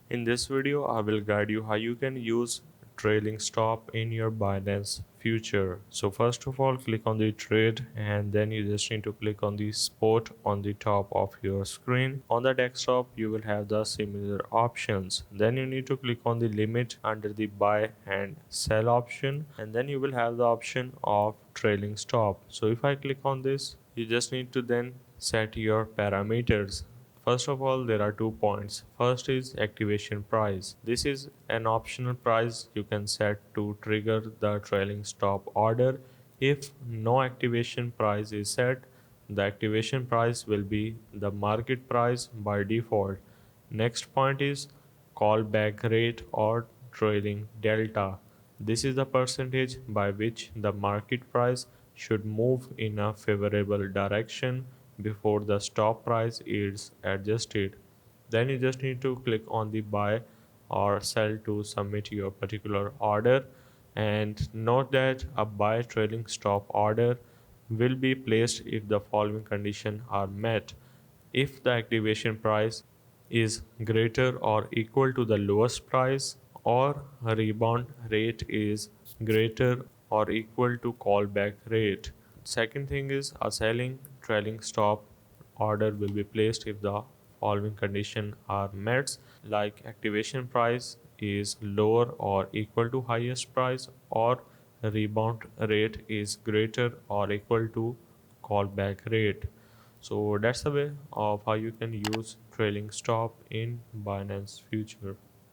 In this video, I will guide you how you can use trailing stop in your Binance future. So first of all, click on the trade and then you just need to click on the spot on the top of your screen. On the desktop, you will have the similar options. Then you need to click on the limit under the buy and sell option, and then you will have the option of trailing stop. So if I click on this, you just need to then set your parameters. First of all, there are 2 points. First is activation price. This is an optional price you can set to trigger the trailing stop order. If no activation price is set, the activation price will be the market price by default. Next point is callback rate or trailing delta. This is the percentage by which the market price should move in a favorable direction before the stop price is adjusted. Then you just need to click on the buy or sell to submit your particular order, and note that a buy trailing stop order will be placed if the following conditions are met. If the activation price is greater or equal to the lowest price, or rebound rate is greater or equal to callback rate. Second thing is a selling trailing stop order will be placed if the following conditions are met, like activation price is lower or equal to highest price, or rebound rate is greater or equal to callback rate. So that's the way of how you can use trailing stop in Binance future.